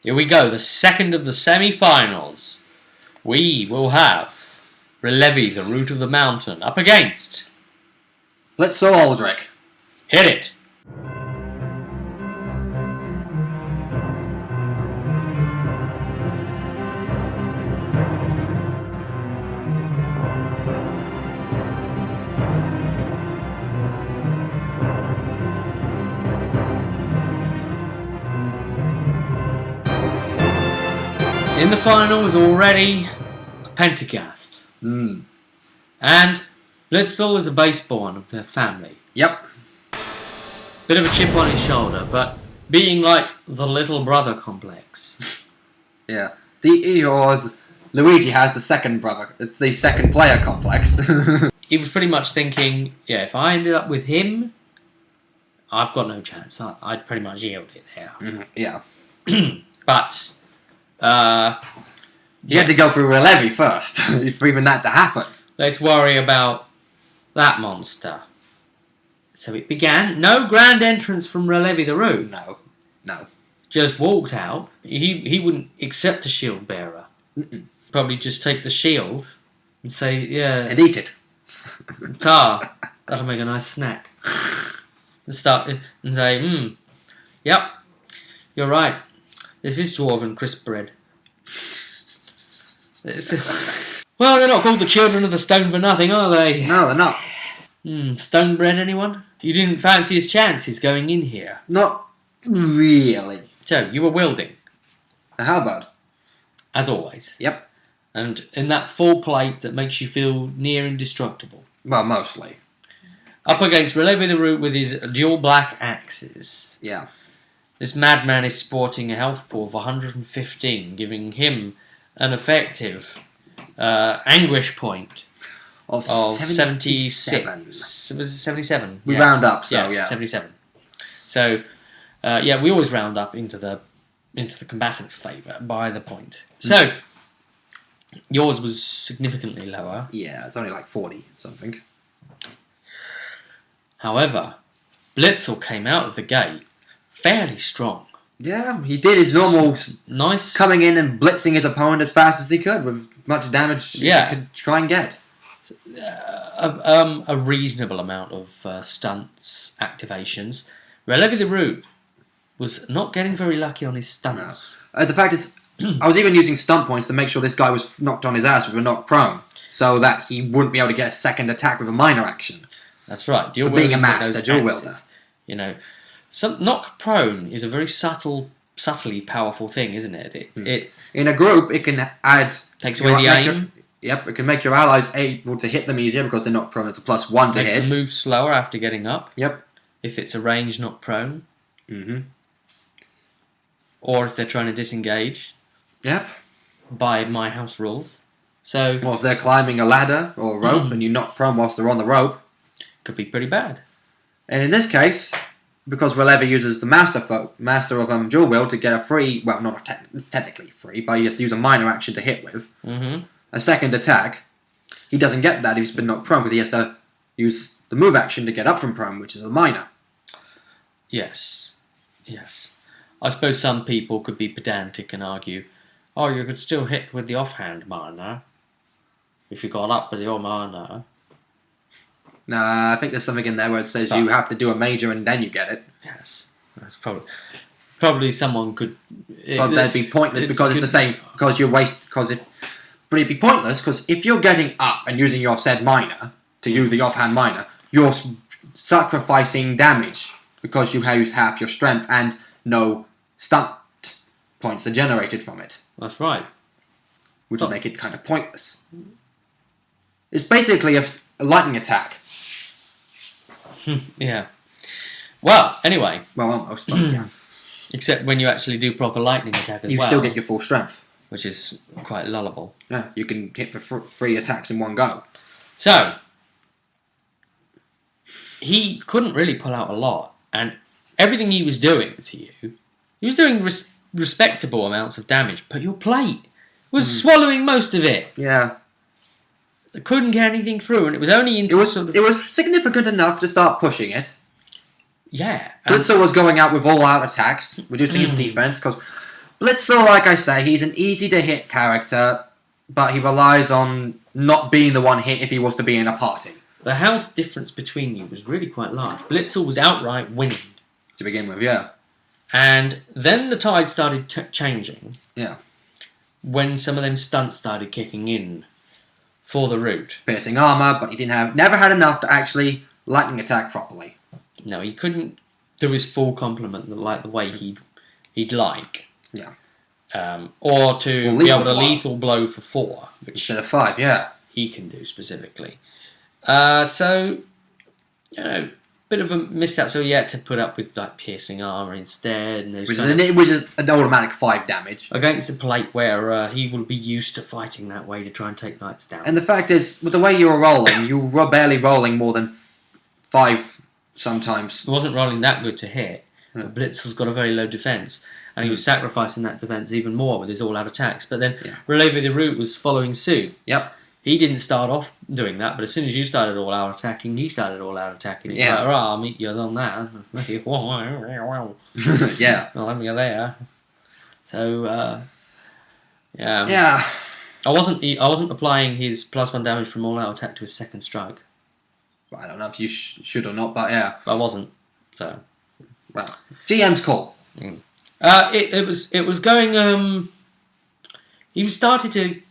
Here we go, the second of the semi-finals. We will have Relevi, the root of the mountain, up against Blitzel Aldrich. Hit it. In the final is already a Pentagast. And Blitzel is a baseborn of their family. Yep. Bit of a chip on his shoulder, but being like the little brother complex. Yeah. Luigi has the second brother. It's the second player complex. He was pretty much thinking, yeah, if I ended up with him, I've got no chance. I'd pretty much yield it there. Yeah. But you had to go through Relevi first for even that to happen. Let's worry about that monster. So it began. No grand entrance from Relevi the Root. No. Just walked out. He wouldn't accept a shield bearer. Probably just take the shield and say, yeah. And eat it. Tar. That'll make a nice snack. And start and say, yep, you're right. This is dwarven crisp bread. Well, they're not called the children of the stone for nothing, are they? No, they're not. Stone bread, anyone? You didn't fancy his chances going in here? Not really. So, you were wielding. A halberd. As always. Yep. And in that full plate that makes you feel near indestructible. Well, mostly. Up against Relevi the Root with his dual black axes. Yeah. This madman is sporting a health pool of 115, giving him an effective anguish point of 76. Was it 77? We round up, so yeah. 77. So, we always round up into the combatant's favour by the point. So, yours was significantly lower. Yeah, it's only like 40 something. However, Blitzel came out of the gate fairly strong. Yeah, he did his normal nice coming in and blitzing his opponent as fast as he could with much damage as he could try and get. A reasonable amount of stunts activations. Relevi the Root was not getting very lucky on his stunts. No. The fact is, I was even using stunt points to make sure this guy was knocked on his ass with a knock prone, so that he wouldn't be able to get a second attack with a minor action. That's right. For being a master dual wielder. You know, knock prone is a very subtly powerful thing, isn't it? It in a group, it can add takes away the aim. It can make your allies able to hit them easier because they're not prone. It's a +1 to hit. Makes them move slower after getting up. Yep. If it's a range, not prone. Or if they're trying to disengage. Yep. By my house rules. So. Or if they're climbing a ladder or a rope and you knock prone whilst they're on the rope. Could be pretty bad. And in this case, because Relevi uses the master of dual wield to get a free, well, it's technically free, but he has to use a minor action to hit with. A second attack. He doesn't get that if he's been knocked prone because he has to use the move action to get up from prone, which is a minor. Yes. I suppose some people could be pedantic and argue, oh, you could still hit with the offhand minor if you got up with your minor. Nah, I think there's something in there where it says you have to do a major and then you get it. Yes, that's probably someone could. But that'd be pointless because it's the same. But it'd be pointless because if you're getting up and using your said minor to use the offhand minor, you're sacrificing damage because you used half your strength and no stunt points are generated from it. That's right. Which would make it kind of pointless. It's basically a lightning attack. Yeah. Well, anyway. Well, almost, but yeah. Except when you actually do proper lightning attack as well. You still get your full strength. Which is quite lullable. Yeah, you can hit for 3 attacks in one go. So, he couldn't really pull out a lot. And everything he was doing to you, he was doing respectable amounts of damage. But your plate was swallowing most of it. Yeah. Couldn't get anything through, and it was only into it was significant enough to start pushing it. Yeah. Blitzel was going out with all-out attacks, reducing his defense, because Blitzel, like I say, he's an easy-to-hit character, but he relies on not being the one hit if he was to be in a party. The health difference between you was really quite large. Blitzel was outright winning. To begin with, yeah. And then the tide started changing. Yeah. When some of them stunts started kicking in for the route. Piercing armour, but he never had enough to actually lightning attack properly. No, he couldn't do his full complement like the way he'd like. Yeah. Or to be able to lethal blow for 4. Which instead of 5, yeah. He can do specifically. So, bit of a missed out. So he had to put up with like piercing armour instead. And it was an automatic 5 damage. Against a plate where he will be used to fighting that way to try and take knights down. And the fact is, with the way you were rolling, you were barely rolling more than 5 sometimes. He wasn't rolling that good to hit. Yeah. But Blitzel's got a very low defence. And he was sacrificing that defence even more with his all-out attacks. But then Relay the Route was following suit. Yep. He didn't start off doing that, but as soon as you started all-out attacking, he started all-out attacking. Yeah. Like, I'll meet you on that. Yeah. I'll have you there. So, yeah. Yeah. I wasn't applying his +1 damage from all-out attack to his second strike. Well, I don't know if you should or not, but yeah. I wasn't. So, well, GM's call. Mm. It was going. He started to.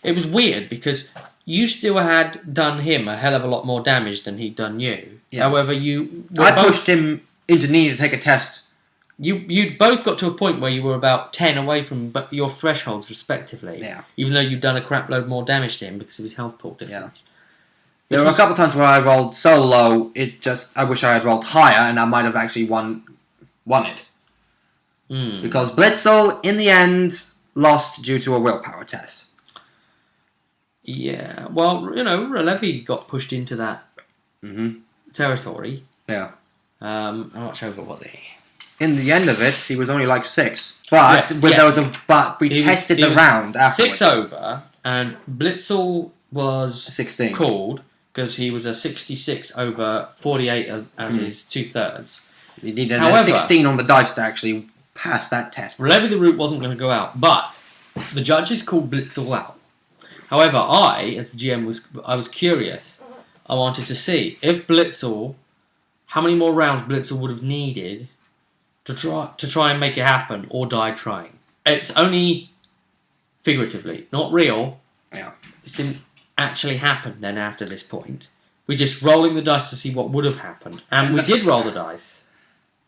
It was weird because you still had done him a hell of a lot more damage than he'd done you. Yeah. However, I pushed him into needing to take a test. You both got to a point where you were about 10 away from your thresholds respectively. Yeah. Even though you'd done a crap load more damage to him because of his health pool difference. Yeah. There were a couple of times where I rolled so low, I wish I had rolled higher and I might have actually won it. Mm. Because Blitzel, in the end, lost due to a willpower test. Yeah, well, Relevi got pushed into that territory. Yeah. How much over was he? In the end of it, he was only like 6. But we tested the round afterwards. 6 over, and Blitzel was 16. Called because he was a 66 over 48 as his 2/3. He needed a 16 on the dice to actually pass that test. Relevi the Route wasn't going to go out, but the judges called Blitzel out. However, I, as the GM, was curious. I wanted to see if Blitzel, how many more rounds Blitzel would have needed to try and make it happen, or die trying. It's only figuratively, not real. Yeah. This didn't actually happen then after this point. We're just rolling the dice to see what would have happened. And we did roll the dice.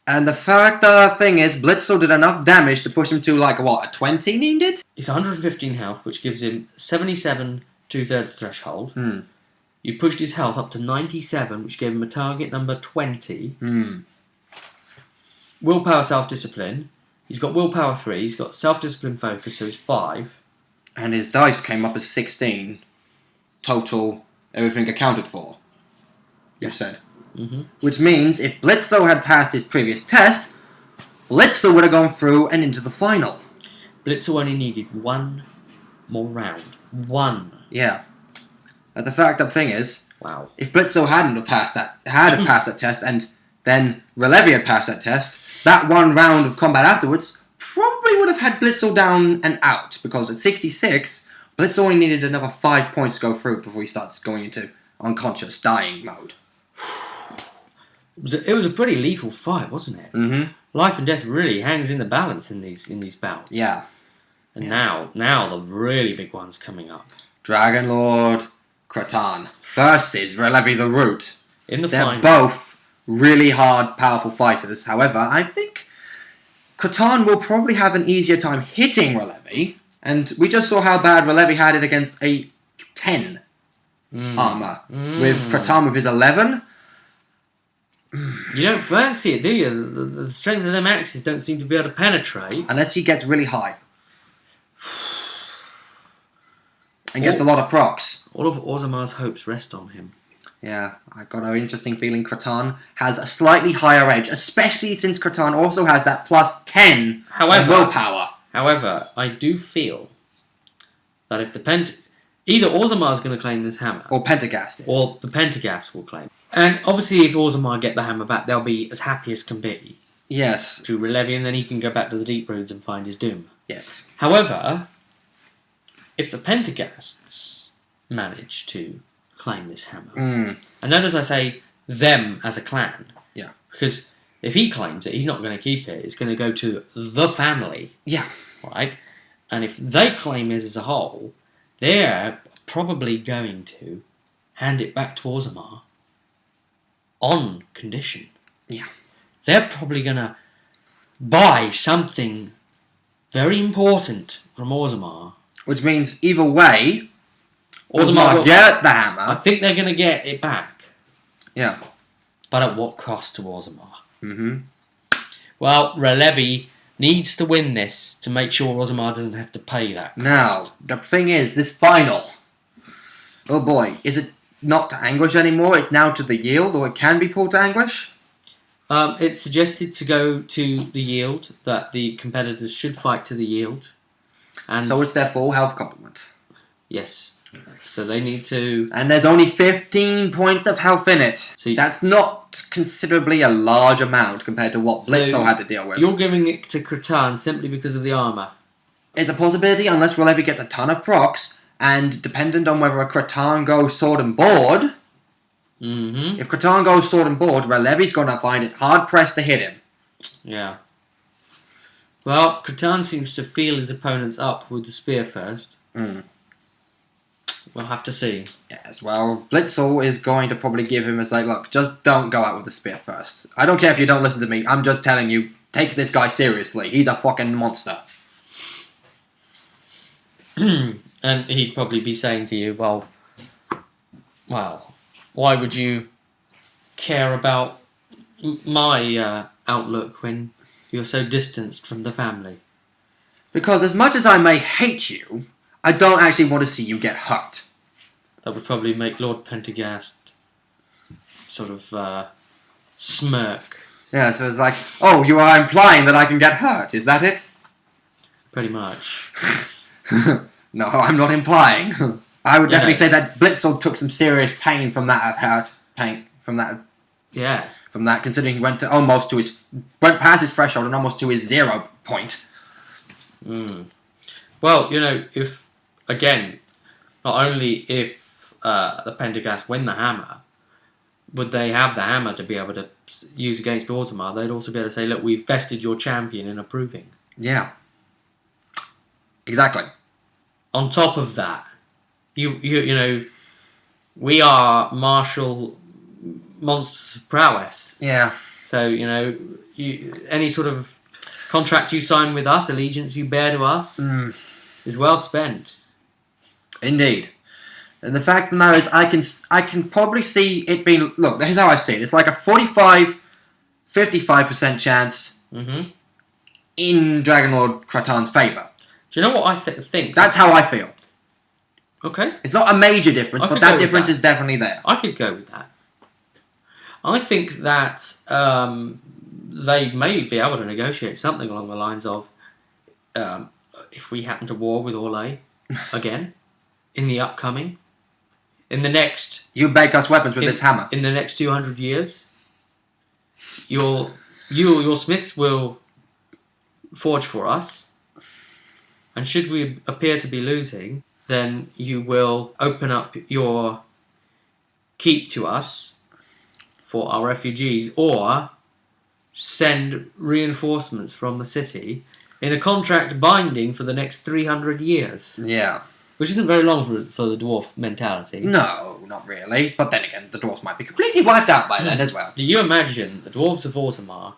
And the thing is, Blitzel did enough damage to push him to, a 20 needed? He's 115 health, which gives him 77 2/3 threshold. Hmm. You pushed his health up to 97, which gave him a target number 20. Hmm. Willpower self-discipline. He's got willpower 3. He's got self-discipline focus, so he's 5. And his dice came up as 16. Total, everything accounted for. You said. Mm-hmm. Which means if Blitzel had passed his previous test, Blitzel would have gone through and into the final. Blitzel only needed 1 more round. 1. Yeah. But the fact of the thing is, wow. If Blitzel hadn't have passed that test, and then Relevi had passed that test, that 1 round of combat afterwards probably would have had Blitzel down and out, because at 66, Blitzel only needed another 5 points to go through before he starts going into unconscious dying mode. It was a pretty lethal fight, wasn't it? Mm-hmm. Life and death really hangs in the balance in these bouts. Yeah. And now the really big one's coming up. Dragon Lord Cratan versus Relevi the Root. They're final. Both really hard, powerful fighters. However, I think Cratan will probably have an easier time hitting Relevi. And we just saw how bad Relevi had it against a 10 armor. With Cratan with his 11. You don't fancy it, do you? The strength of them axes don't seem to be able to penetrate. Unless he gets really high. And gets a lot of procs. All of Orzamar's hopes rest on him. Yeah, I got an interesting feeling Cratan has a slightly higher edge, especially since Cratan also has that +10 willpower. However, I do feel that if either Orzamar's going to claim this hammer, or Pentagast is. Or the Pentagast will claim. And obviously if Orzammar get the hammer back, they'll be as happy as can be. Yes. To Relevi, and then he can go back to the Deep Roots and find his doom. Yes. However, if the Pentaghasts manage to claim this hammer, and notice I say them as a clan, because if he claims it, he's not going to keep it. It's going to go to the family, right? And if they claim it as a whole, they're probably going to hand it back to Orzammar on condition. Yeah. They're probably going to buy something very important from Orzammar. Which means either way, Orzammar will get the hammer. I think they're going to get it back. Yeah. But at what cost to Orzammar? Mm-hmm. Well, Relevi needs to win this to make sure Orzammar doesn't have to pay that cost. Now, the thing is, this final. Oh boy, is it not to Anguish anymore? It's now to the Yield, or it can be pulled to Anguish? It's suggested to go to the Yield, that the competitors should fight to the Yield. And so it's their full health complement. Yes. So they need to... And there's only 15 points of health in it. So that's not considerably a large amount compared to what Blitzel had to deal with. You're giving it to Cratan simply because of the armour. It's a possibility unless Relevi gets a ton of procs, and dependent on whether a Cratan goes sword and board... Mm-hmm. If Cratan goes sword and board, Relevi's going to find it hard-pressed to hit him. Yeah. Well, Cratan seems to feel his opponents up with the spear first. We'll have to see. Yes, well, Blitzel is going to probably give him a say, look, just don't go out with the spear first. I don't care if you don't listen to me, I'm just telling you, take this guy seriously. He's a fucking monster. And he'd probably be saying to you, well, why would you care about my outlook when you're so distanced from the family? Because as much as I may hate you, I don't actually want to see you get hurt. That would probably make Lord Penteghast sort of smirk. Yeah, so it's like, oh, you are implying that I can get hurt, is that it? Pretty much. No, I'm not implying. I would definitely say that Blitzel took some serious pain from that Yeah. From that, considering he went past his threshold and almost to his 0 point. Well, if again, not only if the Penteghast win the hammer, would they have the hammer to be able to use against Orzammar, they'd also be able to say, look, we've bested your champion in approving. Yeah. Exactly. On top of that, you we are martial monsters of prowess. Yeah. So, any sort of contract you sign with us, allegiance you bear to us, is well spent. Indeed. And the fact of the matter is, I can probably see it being... Look, here's how I see it. It's like a 55% chance in Dragon Lord Kratan's favour. Do you know what I think? That's how I feel. Okay. It's not a major difference, but that difference is definitely there. I could go with that. I think that they may be able to negotiate something along the lines of if we happen to war with Orlais again in the upcoming, in the next... You make us weapons with this hammer. In the next 200 years, your smiths will forge for us, and should we appear to be losing, then you will open up your keep to us for our refugees, or send reinforcements from the city in a contract binding for the next 300 years. Yeah. Which isn't very long for the dwarf mentality. No, not really. But then again, the dwarves might be completely wiped out by then as well. Do you imagine the dwarves of Orzammar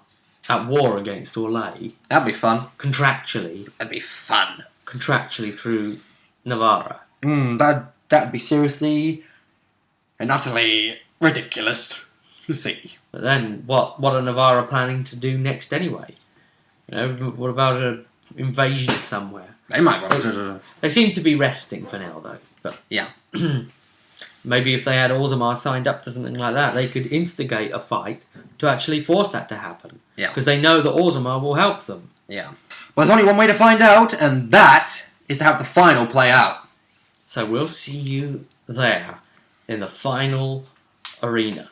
at war against Orlais? That'd be fun. Contractually. That'd be fun. Contractually through Navarra. That'd be seriously and utterly ridiculous to see. But then, what are Navarra planning to do next anyway? What about an invasion somewhere? They might want to. They seem to be resting for now, though. But yeah. Maybe if they had Orzammar signed up to something like that, they could instigate a fight to actually force that to happen. Yeah. Because they know that Orzammar will help them. Yeah. Well, there's only one way to find out, and that is to have the final play out. So we'll see you there in the final arena.